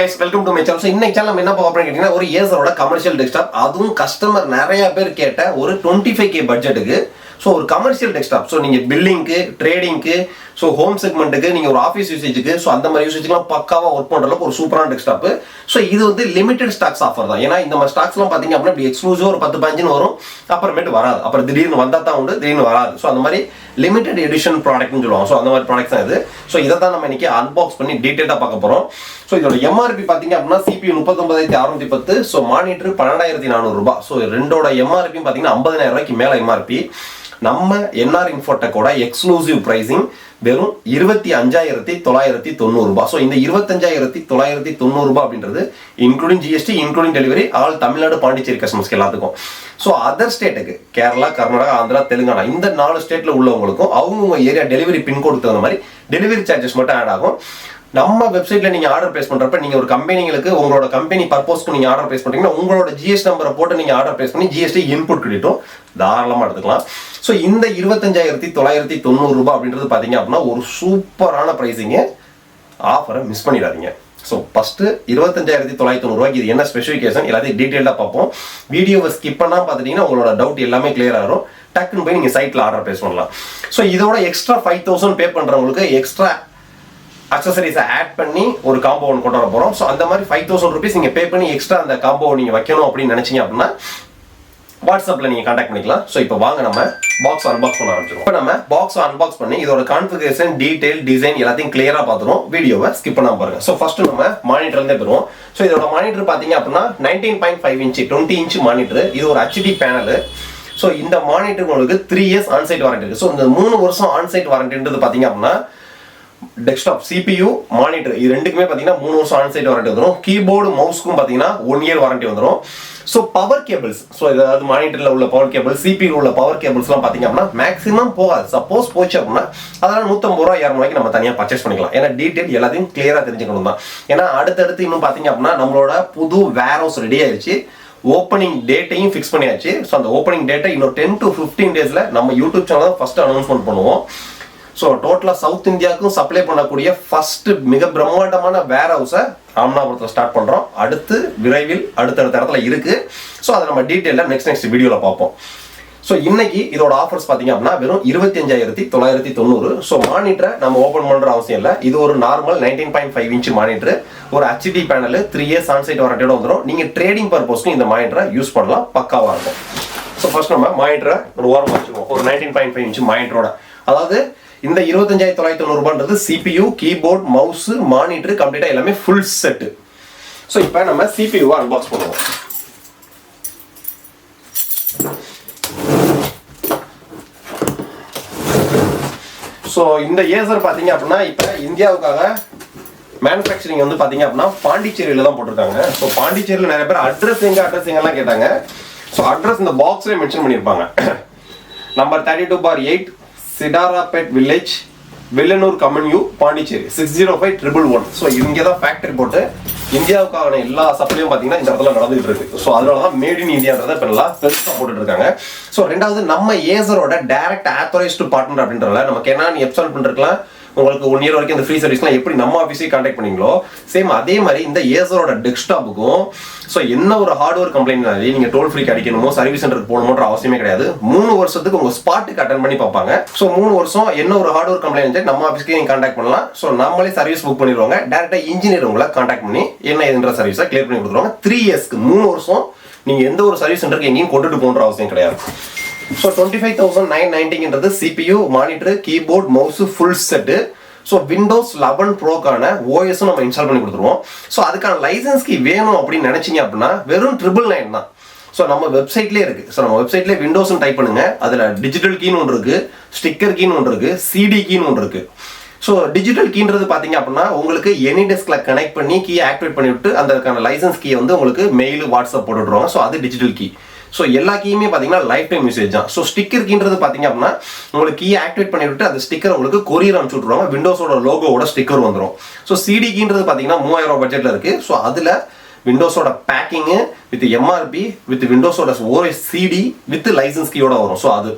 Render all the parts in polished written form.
Guys, welcome to my channel. So இன்னைக்கு channel நம்ம என்ன பார்க்க போறோம்னு கேட்டிங்கன்னா ஒரு ACER கமர்ஷியல் டெஸ்க்டாப், அதுவும் கஸ்டமர் நிறைய பேர் கேட்ட ஒரு 25k பட்ஜெட்டுக்கு. ஸோ ஒரு கமர்ஷியல் டெஸ்க்டாப், ஸோ நீங்கள் பில்லிங்க்கு, ட்ரேடிங்க்கு, ஸோ ஹோம் செக்மெண்ட்டுக்கு, நீங்கள் ஒரு ஆஃபீஸ் யூசேஜுக்கு, ஸோ அந்த மாதிரி யூசேஜ்லாம் பக்காவாக ஒர்க் பண்ணுற அளவுக்கு ஒரு சூப்பரான டெஸ்க்டாப். ஸோ இது வந்து லிமிடெட் ஸ்டாக்ஸ் ஆஃபர் தான். ஏன்னா இந்த மாதிரி ஸ்டாக்ஸ்லாம் பார்த்தீங்க அப்படின்னா இப்படி எக்ஸ்க்ளூசிவ் ஒரு 10-15 வரும், அப்புறமேட்டு வராது, அப்புறம் திடீர்னு வந்தால் தான் உண்டு, திடீர்னு வராது. ஸோ அந்த மாதிரி லிமிடெட் எடிஷன் ப்ராடக்ட்னு சொல்லுவாங்க. ஸோ அந்த மாதிரி ப்ராடக்ட்ஸ் தான் இது. ஸோ இதை தான் நம்ம இன்னைக்கு அன்பாக்ஸ் பண்ணி டீட்டெயிலாக பார்க்க போகிறோம். ஸோ இதோட எம்ஆர்பி பார்த்தீங்க அப்படின்னா CPU 39,610, ஸோ மானிட்டர் 12,400 ரூபாய். ஸோ ரெண்டோட எம்ஆர்பி பார்த்தீங்கன்னா 50,000 ரூபாய்க்கு மேலே எம்ஆர்பி. நம்ம என்ஆர் இன்ஃபோடெக்கோட எக்ஸ்க்ளூசிவ் பிரைசிங் வெறும் 25,990 ரூபாய். ஸோ இந்த 25,990 ரூபாய் அப்படின்றது including GST, including delivery, all Tamil Nadu, Pondicherry கஸ்டமர்ஸ்க்கு எல்லாத்துக்கும். ஸோ அதர் ஸ்டேட்டுக்கு கேரளா, கர்நாடகா, ஆந்திரா, தெலுங்கானா இந்த 4 ஸ்டேட்ல உள்ளவங்களுக்கும் அவங்கவுங்க ஏரியா டெலிவரி பின்கோடு தகுந்த மாதிரி டெலிவரி சார்ஜஸ் மட்டும் ஆட் ஆகும். நம்ம வெப்சைட்ல நீங்க ஆர்டர் பிளேஸ் பண்றப்ப நீங்க ஒரு கம்பெனிகளுக்கு உங்களோட கம்பெனி பர்பஸ்க்கு நீங்க ஆர்டர் பிளேஸ் பண்றீங்கன்னா உங்களோட ஜிஎஸ்டி நம்பரை போட்டு நீங்க ஆர்டர் பிளேஸ் பண்ணி ஜிஎஸ்டி இன்புட் கிரெடிட்டும் தாராளமா எடுத்துக்கலாம். ஸோ இந்த 25,990 ரூபாய் அப்படின்றது பாத்தீங்க அப்படின்னா ஒரு சூப்பரான பிரைசிங். ஆஃபரை மிஸ் பண்ணிடாதீங்க. ஸோ ஃபர்ஸ்ட் 25,990 ரூபாய்க்கு இது என்ன ஸ்பெசிஃபிகேஷன் எல்லாத்தையும் டீட்டெயிலாக பார்ப்போம். வீடியோவை ஸ்கிப் பண்ணால் பார்த்துட்டீங்கன்னா உங்களோட டவுட் எல்லாமே கிளியர் ஆகும். டக்குன்னு போய் நீங்கள் சைட்டில் ஆர்டர் பிளேஸ் பண்ணலாம். ஸோ இதோட எக்ஸ்ட்ரா 5,000 பே பண்ணுறவங்களுக்கு எக்ஸ்ட்ரா அக்சசரிஸை ஆட் பண்ணி ஒரு காம்போ ஒன்று கொண்டு வர போகிறோம். ஸோ அந்த மாதிரி 5,000 ருபீஸ் நீங்கள் பே பண்ணி எக்ஸ்ட்ரா அந்த காம்போ நீங்கள் வைக்கணும் அப்படின்னு நினச்சிங்க அப்படின்னா வாட்ஸ்அப்பில் நீங்கள் கான்டாக்ட் பண்ணிக்கலாம். ஸோ இப்போ வாங்க நம்ம பாக்ஸ் அன்பாக்ஸ் பண்ண ஆரம்பிச்சிடும். இப்போ நம்ம பாக்ஸ் அன்பாக்ஸ் பண்ணி இதோட கான்ஃபிகரேஷன், டீடைல், டிசைன் எல்லாத்தையும் கிளியராக பார்த்துருவோம். வீடியோவை ஸ்கிப் பண்ணாமல் பாருங்க. ஸோ ஃபர்ஸ்ட் நம்ம மானிட்டர்லேருந்தே பெறுவோம். ஸோ இதோட மானிட்டர் பார்த்தீங்க அப்படின்னா 19.5 இன்ச் 20 இன்ச் மானிட்டர். இது ஒரு HD பேனல். ஸோ இந்த மானிட்டர் உங்களுக்கு 3 years ஆன்சைட் வாரண்டி இருக்கு. ஸோ இந்த 3 வருஷம் ஆன்சைட் வாரண்டின்றது பார்த்தீங்க அப்படின்னா டெஸ்க்டாப், CPU, மானிட்டர் இது ரெண்டுக்குமே பார்த்தீங்கன்னா 3 வருஷம் ஆன்சைட் வாரண்டி வந்துடும். கீபோர்டு, மவுஸ்க்கும் பார்த்தீங்கன்னா 1 year வாரண்டி வந்துடும். ஸோ பவர் கேபிள்ஸ், ஸோ ஏதாவது மானிட்டரில் உள்ள பவர் கேபிள், CPU உள்ள பவர் கேபிள்ஸ்லாம் பார்த்தீங்க அப்படின்னா மேக்ஸிமம் போகாது. சப்போஸ் போச்சு அப்படின்னா அதெல்லாம் 150 ரூபா 200 ரூபாய்க்கு நம்ம தனியாக பர்ச்சேஸ் பண்ணிக்கலாம். ஏன்னா டீட்டெயில் எல்லாத்தையும் கிளியராக தெரிஞ்சுக்கணும் தான். ஏன்னா அடுத்தடுத்து இன்னும் பார்த்தீங்க அப்படின்னா நம்மளோட புது வேர் ஹவுஸ் ரெடி ஆயிடுச்சு. ஓப்பனிங் டேட்டையும் ஃபிக்ஸ் பண்ணியாச்சு. ஸோ அந்த ஓப்பனிங் டேட்டை இன்னும் 10 to 15 டேஸில் நம்ம யூடியூப் சேனல் தான் ஃபர்ஸ்ட் அனௌன்ஸ்மெண்ட் பண்ணுவோம். ஸோ டோட்டலாக சவுத் இந்தியாவுக்கும் சப்ளை பண்ணக்கூடிய ஃபர்ஸ்ட் மிக பிரம்மாண்டமான வேர் ஹவுஸை ராமநாதபுரத்தில் ஸ்டார்ட் பண்ணுறோம். அடுத்து விரைவில் அடுத்தடுத்த இடத்துல இருக்கு. ஸோ அதை நம்ம டீட்டெயிலாக நெக்ஸ்ட் வீடியோவில் பார்ப்போம். ஸோ இன்னைக்கு இதோட ஆஃபர்ஸ் பார்த்தீங்க அப்படின்னா வெறும் 25,990. ஸோ மானிட்டரை நம்ம ஓப்பன் பண்ணுற அவசியம் இல்லை. இது ஒரு நார்மல் 19.5 இன்ச் மானிட்டர், ஒரு HD பேனல், 3 years ஆன்சைட் வாரண்டியோட வந்துடும். நீங்கள் ட்ரேடிங் பர்பஸ்க்கு இந்த மானிட்டரை யூஸ் பண்ணலாம், பக்காவாக இருக்கும். ஸோ ஃபர்ஸ்ட் நம்ம மானிட்டரை ஒரு ஓரமாக வச்சுருவோம். ஒரு 19.5 இன்ச் மானிட்டரோட, அதாவது இந்த 25,990 ரூபான்றது CPU, கீபோர்ட், மவுஸ், மானிட்டர் கம்ப்ளீட்டா எல்லாமே ஃபுல் செட். ஸோ இப்போ நம்ம CPU-வை அன்பாக்ஸ் பண்ணுவோம். ஸோ இந்த ACER பார்த்தீங்க அப்படின்னா இப்போ இந்தியாவுக்காக மேனுஃபேக்சரிங் வந்து பார்த்தீங்க அப்படின்னா பாண்டிச்சேரியில் தான் போட்டிருக்காங்க. ஸோ பாண்டிச்சேரியில் நிறைய பேர் அட்ரஸ் எங்கெல்லாம் கேட்டாங்க. ஸோ அட்ரஸ் இந்த பாக்ஸ்லேயே மென்ஷன் பண்ணியிருப்பாங்க. Number 32/8 Sedarapet village, Vellanur commune, Pondicherry 605111. So இங்கே தான் ஃபேக்டரி போட்டு இந்தியாவுக்கான எல்லா சப்ளையும் பார்த்தீங்கன்னா இந்த இடத்துல நடந்துகிட்டு இருக்கு. ஸோ அதனால தான் மேட் இன் இந்தியான்றதை இப்போ நல்லா பெருசாக போட்டுட்டு இருக்காங்க. ஸோ ரெண்டாவது நம்ம ஏசரோட டைரக்ட் ஆத்தரைஸ்டு பார்ட்னர் அப்படின்றதுல நமக்கு என்ன எப்சால் பண்ணிருக்கலாம். உங்களுக்கு 1 year வரைக்கும் இந்த ஃப்ரீ சர்வீஸ்லாம் எப்படி நம்ம ஆஃபீஸே கான்டாக்ட் பண்ணீங்களோ சேம் அதே மாதிரி இந்த ஏசரோட டெஸ்க்டாப்புக்கும் ஸோ என்ன ஒரு ஹார்ட்வேர் கம்ப்ளைண்ட்னாலே நீங்கள் டோல் ஃப்ரீ அடிக்கணுமோ சர்வீஸ் சென்டருக்கு போகணுமோன்ற அவசியமே கிடையாது. 3 வருஷத்துக்கு உங்கள் ஸ்பாட்டுக்கு அட்டன் பண்ணி பார்ப்பாங்க. ஸோ 3 வருஷம் என்ன ஒரு ஹார்ட்வேர் கம்ப்ளைண்ட் நம்ம ஆஃபீஸ்க்கு நீங்கள் கான்டாக்ட் பண்ணலாம். ஸோ நம்மளே சர்வீஸ் புக் பண்ணிடுவாங்க. டேரக்டாக இன்ஜினியர் உங்களை கான்டாக்ட் பண்ணி என்ன எதுன்ற சர்வீஸை கிளியர் பண்ணி கொடுத்துருவாங்க. 3 yearsக்கு 3 வருஷம் நீங்கள் எந்த ஒரு சர்வீஸ் சென்டருக்கு எங்கேயும் கொண்டுட்டு போகிற அவசியம் கிடையாது. ஸோ 25,990ன்றது CPU, monitor, keyboard, mouse full set. So windows 11 ப்ரோக்கான ஓஎஸும் நம்ம இன்ஸ்டால் பண்ணி கொடுத்துருவோம். ஸோ அதுக்கான லைசன்ஸ் கீ வேணும் அப்படின்னு நினைச்சிங்க அப்படின்னா வெறும் 999 தான். ஸோ நம்ம வெப்சைட்லேயே இருக்கு. ஸோ நம்ம வெப்சைட்லேயே விண்டோஸ்னு டைப் பண்ணுங்க. அதில் டிஜிட்டல் கீன்னு ஒன்று இருக்கு, ஸ்டிக்கர் கீன்னு ஒன்று இருக்கு, CD கீன்னு ஒன்று இருக்கு. ஸோ டிஜிட்டல் கீன்றது பார்த்தீங்க அப்படின்னா உங்களுக்கு எனி டெஸ்க்ல கனெக்ட் பண்ணி கீயை ஆக்டிவேட் பண்ணி விட்டு அதற்கான லைசன்ஸ் கீயை வந்து உங்களுக்கு மெயில், வாட்ஸ்அப் போட்டு விட்டுருவாங்க. ஸோ அது டிஜிட்டல் கீ. ஸோ எல்லா கீயுமே பார்த்தீங்கன்னா லைஃப் டைம் யூசேஜ் தான். ஸோ ஸ்டிக்கர் கீன்றது பார்த்தீங்க அப்படின்னா உங்களுக்கு கீயை ஆக்டிவேட் பண்ணிவிட்டு அந்த ஸ்டிக்கர் உங்களுக்கு கொரியர் அனுப்பிச்சு விட்ருவாங்க. விண்டோஸோட லோகோட ஸ்டிக்கர் வந்துடும். ஸோ CD கீன்றது பார்த்தீங்கன்னா 3000 ரூபாய் பட்ஜெட்டில் இருக்கு. ஸோ அதில் விண்டோஸோட பேக்கிங்கு வித் எம்ஆர்பி வித் விண்டோஸோட OS CD வித் லைசன்ஸ் கீயோட வரும்.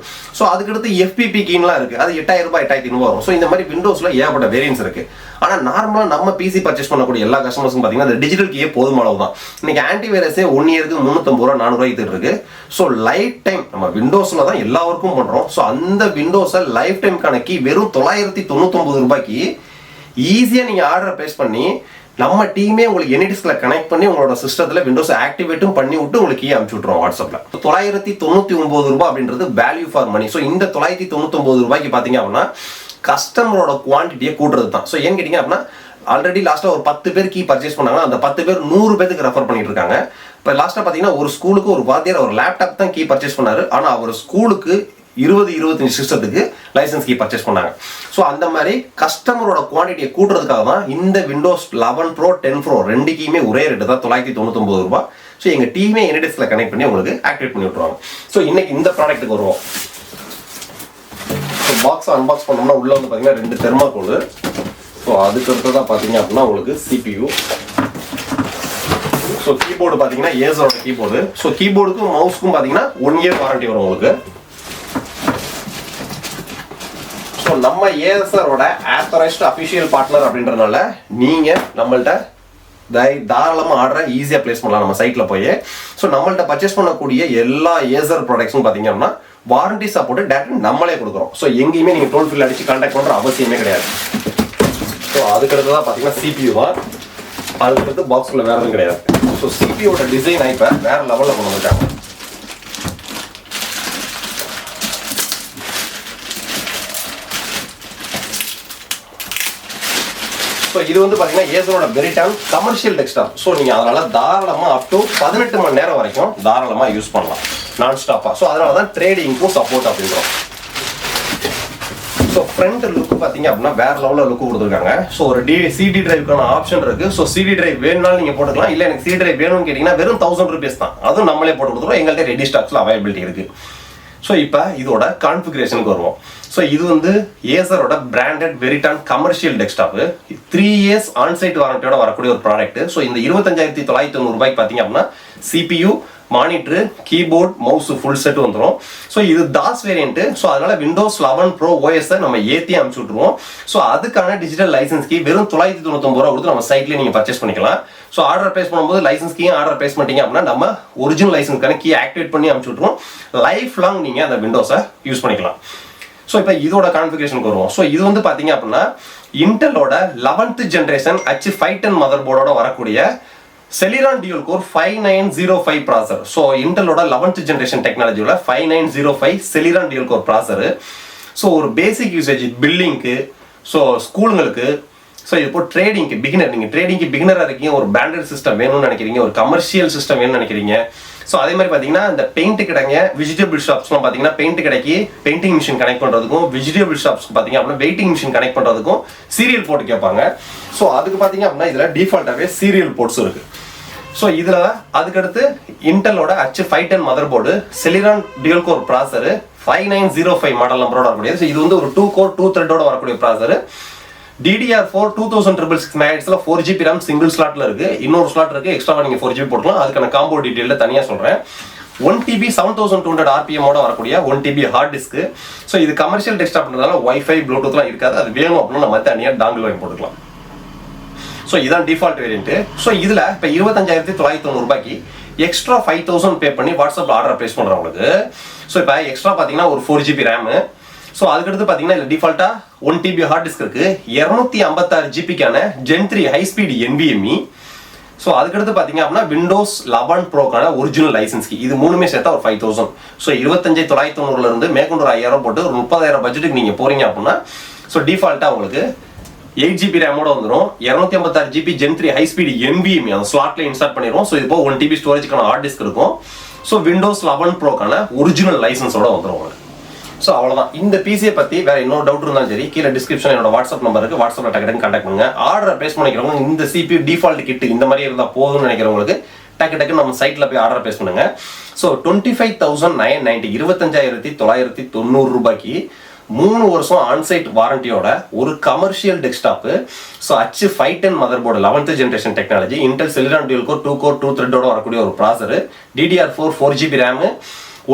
ஸோ அதுக்கடுத்து FPP கீன்லாம் இருக்கு. அது 8000 ரூபாய் 8500 வரும். ஸோ இந்த மாதிரி விண்டோஸ்ல ஏகப்பட்ட வேரியன்ஸ் இருக்கு. ஆனால் நார்மலாக நம்ம பிசி பர்ச்சேஸ் பண்ணக்கூடிய எல்லா கஸ்டமர்ஸும் பார்த்தீங்கன்னா அந்த டிஜிட்டல் கீயே போதுமானது தான். இன்னைக்கு ஆன்டிவைரஸே 1 இயருக்கு 350 ரூபா 400 ரூபாய்க்கு இருக்கு. ஸோ லைஃப் டைம் நம்ம விண்டோஸில் தான் எல்லா ஒர்க்கும் பண்ணுறோம். ஸோ அந்த விண்டோஸை லைஃப் டைம்க்கான கீ வெறும் 999 ரூபாய்க்கு ஈஸியாக நீங்கள் ஆர்டரை பேஸ் பண்ணி நம்ம டீமே உங்களுக்கு எனிடிஸ்கில் கனெக்ட் பண்ணி உங்களோட சிஸ்டத்தில் விண்டோஸை ஆக்டிவேட்டும் பண்ணி விட்டு உங்களுக்கு கீ அனுப்பிச்சு விட்ருவோம் வாட்ஸ்அப்பில். 999 ரூபாய் அப்படின்றது வேல்யூ ஃபார் மணி. ஸோ இந்த 999 ரூபாய்க்கு பார்த்தீங்க அப்படின்னா கஸ்டமரோட குவான்டிட்டியை கூட்டுறது தான். ஸோ ஏன்னு கேட்டிங்க அப்படின்னா ஆல்ரெடி லாஸ்ட்டாக ஒரு 10 பேர் கீ பர்ச்சேஸ் பண்ணாங்கன்னா அந்த 10 பேர் 100 பேருக்கு ரெஃபர் பண்ணிட்டு இருக்காங்க. இப்போ லாஸ்ட்டாக பார்த்தீங்கன்னா ஒரு ஸ்கூலுக்கு ஒரு வாத்தியார் ஒரு லேப்டாப் தான் கீ பர்ச்சேஸ் பண்ணாரு. ஆனால் அவர் ஸ்கூலுக்கு 20-25 சிஸ்டத்துக்கு லைசன்ஸ் கீ பர்ச்சேஸ் பண்ணாங்க. ஸோ அந்த மாதிரி கஸ்டமரோட குவான்டிட்டியை கூட்டுறதுக்காக தான் இந்த விண்டோஸ் 11 ப்ரோ 10 ப்ரோ ரெண்டுக்குமே ஒரே ரேட்டு தான் 999 ரூபாய். ஸோ எங்கள் டீமே எனிடிஸ்கில் கனெக்ட் பண்ணி உங்களுக்கு ஆக்டிவேட் பண்ணி விட்டுருவாங்க. ஸோ இன்னைக்கு இந்த ப்ராடக்ட்டுக்கு வருவோம். ஸோ பாக்ஸ் அன்பாக்ஸ் பண்ணோம்னா உள்ள வந்து பார்த்தீங்கன்னா 2 தெர்மாகோல். ஸோ அதுக்கு அடுத்ததான் பார்த்தீங்க அப்படின்னா உங்களுக்கு CPU. ஸோ கீபோர்டு பார்த்தீங்கன்னா ஏசரோட கீபோர்டு. ஸோ கீபோர்டுக்கும் மவுஸ்க்கும் பார்த்தீங்கன்னா 1 இயர் வாரண்டி வரும் உங்களுக்கு. ஸோ நம்ம ஏசரோட ஆத்தரைஸ்டு அஃபிஷியல் பார்ட்னர் அப்படின்றதுனால நீங்கள் நம்மள்ட்ட தாராளமாக ஆர்டரை ஈஸியாக பிளேஸ் பண்ணலாம் நம்ம சைட்டில் போய். ஸோ நம்மள்ட்ட பர்ச்சேஸ் பண்ணக்கூடிய எல்லா ஏசர் ப்ராடக்ட்ஸும் பார்த்தீங்க அப்படின்னா வாரண்டி சப்போர்ட்டு டேரக்ட் நம்மளே கொடுக்குறோம். ஸோ எங்கேயுமே நீங்கள் டோல் ஃபில் அடிச்சு கான்டாக்ட் பண்ணுற அவசியமே கிடையாது. ஸோ அதுக்கடுத்து தான் பார்த்தீங்கன்னா CPU தான். அதுக்கடுத்து பாக்ஸில் வேறு எதுவும் கிடையாது. ஸோ CPUவோட டிசைன் இப்போ வேறு லெவலில் கொண்டு வந்துட்டாங்க. ஸோ இது வந்து பார்த்தீங்கன்னா ஏசரோட வெரிட்டான் கமர்ஷியல் டெஸ்க்டாப். ஸோ நீங்கள் அதனால் தாராளமாக அப் டு 18 மணி நேரம் வரைக்கும் தாராளமாக யூஸ் பண்ணலாம் நான் ஸ்டாப்பாக. ஸோ அதனால தான் ட்ரேடிங்க்கும் சப்போர்ட் அப்படின்றோம். ஸோ ஃப்ரண்ட் லுக்கு பார்த்தீங்க அப்படின்னா வேற லெவலில் லுக்கு கொடுத்துருக்காங்க. ஸோ ஒரு CD டிரைவுக்கான ஆப்ஷன் இருக்கு. ஸோ CD டிரைவ் வேணும்னாலும் நீங்கள் போட்டுக்கலாம். இல்லை எனக்கு CD டிரைவ் வேணும்னு கேட்டிங்கன்னா வெறும் 1000 rupees தான். அதுவும் நம்மளே போட்டு கொடுத்துருவோம். எங்கள்கிட்ட ரெடி ஸ்டாக்ஸில் அவைலபிலிட்டி இருக்கு. ஸோ இப்போ இதோட கான்ஃபிகரேஷனுக்கு வருவோம். ஸோ இது வந்து ஏசரோட branded Veriton commercial desktop 3 years onsite வாரண்டியோட வரக்கூடிய ஒரு ப்ராடக்ட். ஸோ இந்த 25,990 ரூபாய்க்கு பார்த்தீங்க அப்படின்னா CPU, monitor, keyboard, mouse full set வந்துடும். ஸோ இது தாஸ் வேரியன்ட். ஸோ அதனால விண்டோஸ் 11 ப்ரோ OS நம்ம ஏற்றி அனுப்பிச்சு விட்டுருவோம். ஸோ அதுக்கான டிஜிட்டல் லைசன்ஸ் கீ வெறும் 999 ரூபா கொடுத்து நம்ம சைட்லேயே நீங்கள் பர்ச்சேஸ் பண்ணிக்கலாம். ஸோ ஆர்டர் பேஸ் பண்ணும்போது லைசன்ஸ் கீ ஆர்டர் பேஸ் பண்ணிட்டீங்க அப்படின்னா நம்ம ஒரிஜினல் லைசன்ஸ்க்கான கீ ஆக்டிவேட் பண்ணி அனுப்பிச்சு விட்டுருவோம். லைஃப் லாங் நீங்கள் அந்த விண்டோஸை யூஸ் பண்ணிக்கலாம். ஸோ இப்போ இதோட கான்ஃபிகரேஷனுக்கு வருவோம். ஸோ இது வந்து பார்த்தீங்க அப்படின்னா இன்டெலோட 11th ஜென்ரேஷன் H510 மதர் போர்டோட வரக்கூடிய Celeron Dual Core 5905 processor. So இன்டெலோட 11th ஜென்ரேஷன் டெக்னாலஜியோட 5905 Celeron Dual Core processor. So ஒரு பேசிக் யூசேஜ் பில்லிங்க்கு, ஸோ ஸ்கூலுங்களுக்கு, ஸோ இப்போ ட்ரேடிங்க்கு பிகினர், நீங்கள் ட்ரேடிங்க்கு பிகினராக இருக்கீங்க, ஒரு பிராண்டட் சிஸ்டம் வேணும்னு நினைக்கிறீங்க, ஒரு கமர்ஷியல் சிஸ்டம் வேணும்னு நினைக்கிறீங்க. ஸோ அதே மாதிரி பார்த்தீங்கன்னா இந்த பெயிண்ட் கடைங்க, வெஜிடபிள் ஷாப்ஸ்லாம் பார்த்தீங்கன்னா பெயிண்ட் கடைக்கு பெயிண்டிங் மிஷின் கனெக்ட் பண்ணுறதுக்கும், வெஜிடபிள் ஷாப்ஸ்க்கு பார்த்தீங்க அப்படின்னா வெயிட்டிங் மிஷின் கனெக்ட் பண்ணுறதுக்கும் சீரியல் போட்டு கேட்பாங்க. ஸோ அதுக்கு பார்த்தீங்க அப்படின்னா இதில் டிஃபால்ட்டாகவே சீரியல் போர்ட்ஸும் இருக்குது. ஸோ இதில் அதுக்கடுத்து இன்டெலோட H510 mother board Celeron Dual Core processor 5905 model நம்பரோட வரக்கூடிய. ஸோ இது வந்து ஒரு 2 core 2 thread வரக்கூடிய processor. DDR4 2666 MHz 4GB RAM single ஸ்லாட்ல இருக்கு. இன்னொரு ஸ்லாட் இருக்கு, எக்ஸ்ட்ரா நீங்க 4GB போட்டுக்கலாம். அதுக்கான காம்போ டீடைல்ல தனியா சொல்றேன். 1TB 7200 RPM ஓட வரக்கூடிய 1TB ஹார்ட் டிஸ்க். ஸோ இது கமர்ஷியல் டெஸ்க்டாப்ன்றதால வைஃபை ப்ளூடூத்லாம் இருக்காது. அது வேணும் அப்படின்னா நம்ம தனியாக டாங்கிள் வாங்கி போட்டுக்கலாம். ஸோ இதான் டிஃபால்ட் வேரியன்ட். ஸோ இதில் இப்போ 25,990 ரூபாய்க்கு எக்ஸ்ட்ரா 5000 பே பண்ணி வாட்ஸ்அப்பில் ஆர்டர் பிளேஸ் பண்ணுறவங்களுக்கு ஸோ இப்போ எக்ஸ்ட்ரா பார்த்தீங்கன்னா ஒரு 4GB RAM. ஸோ அதுக்கடுத்து பார்த்தீங்கன்னா இதில் டிஃபால்ட்டாக 1TB ஹார்ட் டிஸ்க் இருக்குது. 256 GBக்கான Gen 3 high speed NVMe. So அதுக்கடுத்து பார்த்தீங்க அப்படின்னா விண்டோஸ் 11 ப்ரோக்கான ஒரிஜினல் லைசன்ஸ் கீ. இது மூணுமே சேர்த்தா ஒரு 5000. ஸோ 25,990 மேற்கொண்டு ஒரு 5000 போட்டு ஒரு 30,000 பட்ஜெட்டுக்கு நீங்கள் போகிறீங்க அப்படின்னா ஸோ டிஃபால்ட்டாக உங்களுக்கு 8GB ரேமோட வந்துடும். 256 GB Gen 3 high speed NVMe அந்த ஸ்லாட்ல இன்ஸ்டால் பண்ணிடுவோம். ஸோ இப்போ 1TB ஸ்டோரேஜ்க்கான ஹார்ட் டிஸ்க் இருக்கும். ஸோ விண்டோஸ் 11 ப்ரோக்கான ஒரிஜினல் லைசன்ஸோட வந்துடும் உங்களுக்கு. ஸோ அவ்வளோதான். இந்த பிசியை பற்றி வேற இன்னொரு டவுட் இருந்தாலும் சரி கீழே டிஸ்கிரிப்ஷன் என்னோட வாட்ஸ்அப் நம்பர் இருக்கு. வாட்ஸ்அப்பில் டக்கு கான்டாக்ட் பண்ணுங்க. ஆர்டர் பேஸ் பண்ணிக்கிறவங்க இந்த CPU டிஃபால்ட் கிட் இந்த மாதிரி இருந்தால் போதும்னு நினைக்கிறவங்களுக்கு டக்கு நம்ம சைட்டில் போய் ஆர்டர் பேஸ் பண்ணுங்க. ஸோ 25,990 25,990 ரூபாய்க்கு 3 வருஷம் ஆன்சைட் வாரண்டியோட ஒரு commercial desktop. So H510 mother board 11th generation technology, Intel Celeron Dual Core 2 core 2 thread வரக்கூடிய ஒரு ப்ராசர், DDR4 4GB RAM,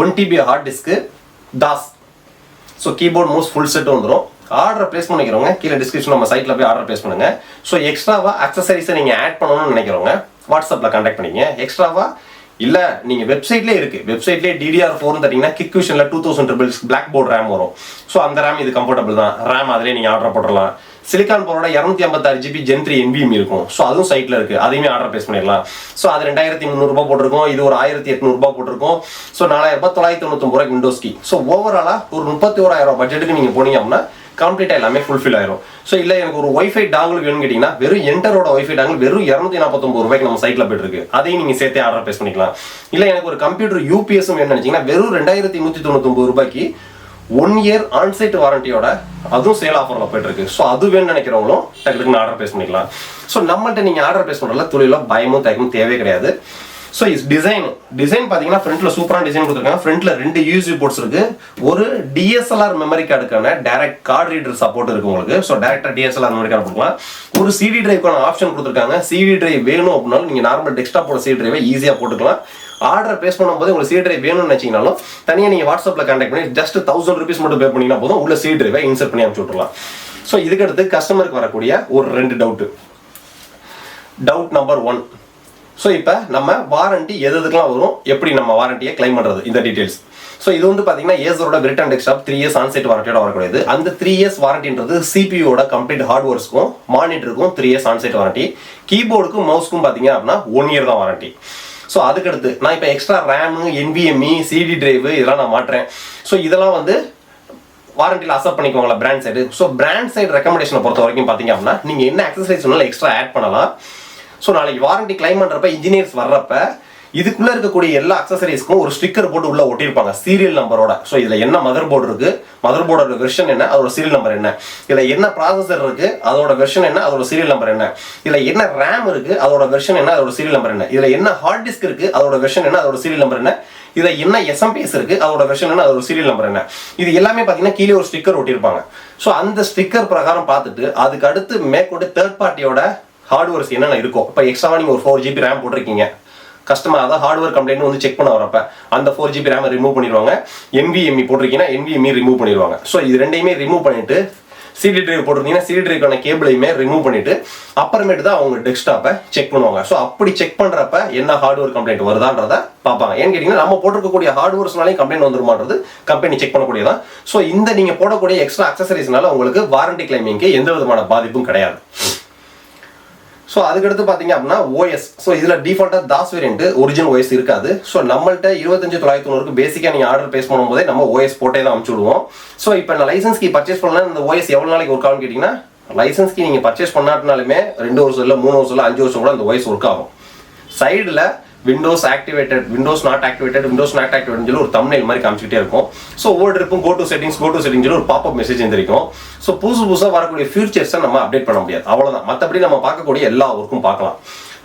1TB hard disk, DOS. So keyboard mouse full set வந்துடும். Order place பண்ணிக்கிறவங்க கீழே description நம்ம சைட்ல போய் order place பண்ணுங்க. So எக்ஸ்ட்ராவா அக்சசரிஸை நீங்க ஆட் பண்ணணும்னு நினைக்கிறவங்க வாட்ஸ்அப்ல கான்டாக்ட் பண்ணிங்க. எக்ஸ்ட்ராவா இல்ல நீங்க வெப்சைட்லயே இருக்கு, வெப்சைட்லயே DDR4 தட்டிங்கன்னா கிக்விஷன்ல 2000 பிளாக் போர்டு ரேம் வரும். ஸோ அந்த ரேம் இது கம்ஃபர்டபுள் தான். ரேம் அதிலே நீங்க ஆர்டர் போட்டுடலாம். சிலிக்கான் போரோட 256GB Gen 3 NVMe இருக்கும். ஸோ அதுவும் சைட்ல இருக்கு, அதையுமே ஆர்டர் பிளேஸ் பண்ணிடலாம். ஸோ அது 2300 போட்டிருக்கோம், இது ஒரு 1800 போட்டிருக்கோம். So 4999 Windows key. ஸோ ஓவராலா ஒரு 31000 பட்ஜெட்டுக்கு நீங்க போனீங்க அப்படின்னா கம்ப்ளீட்டா எல்லாமே ஃபுல்ஃபில் ஆயிரும். ஸோ இல்ல எனக்கு ஒரு வைஃபை டாங்கிள் வேணும்னு கேட்டீங்கன்னா வெறும் என்டரோட வைஃபை டாங்கிள் வெறும் 249 ரூபாய்க்கு நம்ம சைட்ல போயிட்டு இருக்கு. அதையும் நீங்க சேர்த்தே ஆர்டர் பிளேஸ் பண்ணிக்கலாம். இல்ல எனக்கு ஒரு கம்ப்யூட்டர் UPS வேணும்னு நினைச்சீங்கன்னா வெறும் 2199 ரூபாய்க்கு 1 இயர் ஆன்சைட் வாரண்டியோட அதுவும் சேல் ஆஃபர்ல போயிட்டு இருக்கு. ஸோ அது வேணும்னு நினைக்கிறவங்களும் டக்குன்னு ஆர்டர் பிளேஸ் பண்ணிக்கலாம். ஸோ நம்மள்ட்ட நீங்க ஆர்டர் பிளேஸ் பண்றதுல துளியில பயமும் தயக்கமும் தேவையே கிடையாது. ஸோ இஸ் டிசைன் பார்த்தீங்கன்னா ஃப்ரண்ட்ல சூப்பரான டிசைன் கொடுத்துருக்காங்க. ஃப்ரண்ட்ல 2 USB போர்ட்ஸ் இருக்கு. ஒரு DSLR மெமரி கார்டுக்கான டைரக்ட் கார்டு ரீடர் சப்போர்ட் இருக்கு உங்களுக்கு. ஸோ டைரக்டா DSLR மெமரி கார்டு கொடுக்கலாம். ஒரு CD டிரைவ்க்கான ஆப்ஷன் கொடுத்துருக்காங்க. CD டிரைவ் வேணும் அப்படின்னாலும் நீங்க நார்மல் டெஸ்க்டாப்போட CD டிரைவை ஈஸியா போட்டுக்கலாம். ஆர்டர் பிளேஸ் பண்ணும்போது உங்களுக்கு CD டிரைவ் வேணும்னு நினைச்சீங்கனாலும் தனியாக நீங்க வாட்ஸ்அப்ல கான்டாக்ட் பண்ணி ஜஸ்ட் 1000 rupees மட்டும் பே பண்ணீங்கன்னா போதும், உள்ள CD டிரைவை இன்சர்ட் பண்ணி அனுப்பிச்சு விட்டுறலாம். ஸோ இதுக்கு அடுத்து கஸ்டமருக்கு வரக்கூடிய ஒரு 2 டவுட் நம்பர் 1. ஸோ இப்போ நம்ம வாரண்டி எதுக்கெல்லாம் வரும், எப்படி நம்ம வாரண்டியை கிளைம் பண்ணுறது, இந்த டீடைல்ஸ். ஸோ இது வந்து பார்த்தீங்கன்னா ஏசரோட VERITON டெஸ்க்டாப் 3 years ஆன்சைட் வாரண்டியோட வரக்கூடியது. அந்த 3 years வாரண்டின்றது CPUவோட கம்ப்ளீட் ஹார்ட்வேர்ஸ்க்கும் மானிட்டருக்கும் 3 years ஆன்சைட் வாரண்டி. கீபோர்டுக்கும் மவுஸ்க்கும் பார்த்தீங்க அப்படின்னா 1 year தான் வாரண்டி. ஸோ அதுக்கடுத்து நான் இப்போ extra RAM NVMe CD drive இதெல்லாம் நான் மாட்டுறேன். ஸோ இதெல்லாம் வந்து வாரண்டியில் அக்செப்ட் பண்ணிக்கோங்களா brand side. So brand side ரெக்கமெண்டேஷனை பொறுத்த வரைக்கும் பார்த்தீங்க அப்படின்னா நீங்கள் என்ன அக்சசரிஸ் வேணாலும் எக்ஸ்ட்ரா ஆட் பண்ணலாம். ஸோ நாளைக்கு வாரண்டி கிளைம் பண்ணுறப்ப இன்ஜினியர்ஸ் வர்றப்ப இதுக்குள்ள இருக்கக்கூடிய எல்லா அக்சசரிஸ்க்கும் ஒரு ஸ்டிக்கர் போட்டு உள்ள ஒட்டியிருப்பாங்க சீரியல் நம்பரோட. ஸோ இதுல என்ன மதர் போர்டு இருக்கு, மதர் போர்டோட வெர்ஷன் என்ன, அதோட சீரியல் நம்பர் என்ன, இதுல என்ன ப்ராசஸர் இருக்கு, அதோட வெர்ஷன் என்ன, அதோட சீரியல் நம்பர் என்ன, இதுல என்ன ரேம் இருக்கு, அதோட வெர்ஷன் என்ன, அதோட சீரியல் நம்பர் என்ன, இதுல என்ன ஹார்ட் டிஸ்க் இருக்கு, அதோட வெர்ஷன் என்ன, அதோட சீரியல் நம்பர் என்ன, இதுல என்ன SMPS இருக்கு, அதோட வெர்ஷன் என்ன, அதோட சீரியல் நம்பர் என்ன, இது எல்லாமே பாத்தீங்கன்னா கீழே ஒரு ஸ்டிக்கர் ஒட்டியிருப்பாங்க. ஸோ அந்த ஸ்டிக்கர் பிரகாரம் பார்த்துட்டு அதுக்கு அடுத்து மேற்கொண்டு தேர்ட் பார்ட்டியோட ஹார்ட்வேர்ஸ் என்னென்ன இருக்கும். இப்போ எக்ஸ்ட்ராவா நீங்க ஒரு 4GB ரேம் போட்டிருக்கீங்க, கஸ்டமர் அதான் ஹார்ட்வேர் கம்ப்ளைண்ட் வந்து செக் பண்ண வரப்ப அந்த 4GB ரேம் ரிமூவ் பண்ணிடுவாங்க. NVMe போட்டிருக்கீங்கன்னா NVMe ரிமூவ் பண்ணிடுவாங்க. ஸோ இது ரெண்டையுமே ரிமூவ் பண்ணிட்டு CD டிரைவ் போட்டிருந்தீங்கன்னா CD டிரைவ்க்கான கேபிளையுமே ரிமூவ் பண்ணிட்டு அப்புறமேட்டு தான் அவங்க டெஸ்க்டாப்பை செக் பண்ணுவாங்க. ஸோ அப்படி செக் பண்றப்ப என்ன ஹார்ட்வேர் கம்ப்ளைண்ட் வருதான்றத பார்ப்பாங்க. ஏன்னு கேட்டீங்கன்னா நம்ம போட்டிருக்கக்கூடிய ஹார்ட்வேர்ஸ்னாலையும் கம்ப்ளைண்ட் வந்துருமான்றது கம்பெனி செக் பண்ணக்கூடியதான். ஸோ இந்த நீங்க போடக்கூடிய எக்ஸ்ட்ரா அக்சசரிஸ்னால உங்களுக்கு வாரண்டி கிளைமிங்க்கு எந்த விதமான பாதிப்பும் கிடையாது. ஸோ அதுக்கடுத்து பார்த்தீங்க அப்படின்னா OS. ஸோ இதில் டிஃபால்ட்டாக தாஸ் வேரியன்ட் ஒரிஜினல் OS இருக்காது. ஸோ நம்மள்ட்ட 25990 பேசிக்காக நீங்கள் ஆர்டர் பேஸ் பண்ணும்போதே நம்ம OS போட்டே தான் அனுப்பிச்சு விடுவோம். ஸோ இப்போ நான் லைசன்ஸ் கீ பர்ச்சேஸ் பண்ணலாம், இந்த OS எவ்வளோ நாளைக்கு ஒர்க் ஆகும்னு கேட்டிங்கன்னா லைசன்ஸ் கீ நீங்கள் பர்ச்சேஸ் பண்ணாட்டினாலுமே 2 வருஷம் இல்லை 3 வருஷம் இல்லை 5 வருஷம் கூட அந்த OS ஒர்க் ஆகும். சைடில் windows activated, windows not activated, windows not ஆக்டிவேட்னு சொல்லி ஒரு தம்ப்நெயில் மாதிரி காமிச்சிட்டே இருக்கும். ஸோ ஒவ்வொரு ட்ரிப்பும் கோ டு செட்டிங்ஸ் சொல்லி ஒரு பாப்அப் மெசேஜ் தெரியும். ஸோ புதுசாக வரக்கூடிய ஃபியூச்சர்ஸை நம்ம அப்டேட் பண்ண முடியாது, அவ்வளோதான். மற்றபடி நம்ம பார்க்கக்கூடிய எல்லா ஒர்க்கும் பார்க்கலாம்.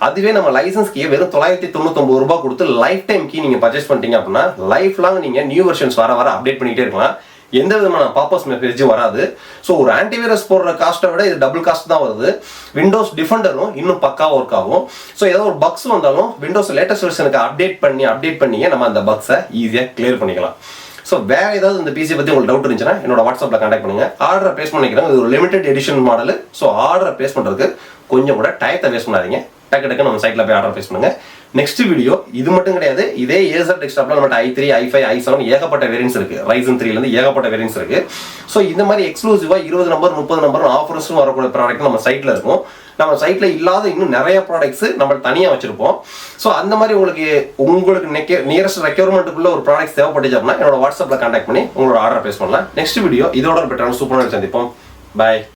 அதுவே நம்ம லைசன்ஸ் கீ வெறும் 999 ரூபாய் கொடுத்து லைஃப் டைம் கீ நீங்க பர்ச்சேஸ் பண்ணிட்டீங்க அப்படின்னா லைஃப் லாங் நீங்க நியூ வெர்ஷன்ஸ் வர அப்டேட் பண்ணிட்டே இருக்கலாம். எந்த விதமான பாப்பஸ் மெசேஜும் வராது. ஸோ ஒரு ஆன்டிவைரஸ் போடுற காஸ்ட்டை விட இது டபுள் காஸ்ட் தான் வருது. விண்டோஸ் டிஃபெண்டரும் இன்னும் பக்காவாக ஒர்க் ஆகும். ஸோ ஏதோ ஒரு பக்ஸ் வந்தாலும் விண்டோஸ் லேட்டஸ்ட் வெர்ஷனுக்கு அப்டேட் பண்ணியே நம்ம அந்த பக்ஸை ஈஸியாக கிளியர் பண்ணிக்கலாம். ஸோ வேற ஏதாவது இந்த பிசி பற்றி உங்களுக்கு டவுட் இருந்துச்சுன்னா என்னோட வாட்ஸ்அப்பில் கான்டாக்ட் பண்ணுங்க. ஆர்டரை பிளேஸ் பண்ணிக்கிறேன். இது ஒரு லிமிடெட் எடிஷன் மாடல். ஸோ ஆர்டரை பிளேஸ் பண்ணுறதுக்கு கொஞ்சம் கூட டயத்தை வேஸ்ட் பண்ணாதீங்க. டக்கு நம்ம சைட்டில் போய் ஆர்டர் பிளேஸ் பண்ணுங்க. நெக்ஸ்ட் வீடியோ இது மட்டும் கிடையாது, இதே ஏசர் டெஸ்க்டாப்ல நம்மகிட்ட i3, i5, i7 ஏகப்பட்ட வேரியன்ஸ் இருக்கு. Ryzen 3 இருந்து ஏகப்பட்ட வேரியன்ஸ் இருக்கு. ஸோ இந்த மாதிரி எக்ஸ்க்ளூசிவா 20 நம்பர் 30 நம்பர் ஆஃபர்ஸும் வரக்கூடிய ப்ராடக்ட் நம்ம சைட்ல இருக்கும். நம்ம சைட்ல இல்லாத இன்னும் நிறைய ப்ராடக்ட்ஸ் நம்ம தனியா வச்சிருப்போம். ஸோ அந்த மாதிரி உங்களுக்கு நியரஸ்ட் ரெக்யர்மெண்ட்டுக்குள்ள ஒரு ப்ராடக்ட்ஸ் தேவைப்பட்டுச்சு அப்படின்னா என்னோட வாட்ஸ்அப்ல கான்டாக்ட் பண்ணி உங்களோட ஆர்டர் பிளேஸ் பண்ணலாம். நெக்ஸ்ட் வீடியோ இதோட பெட்டரான சூப்பரான சந்திப்போம். பாய்.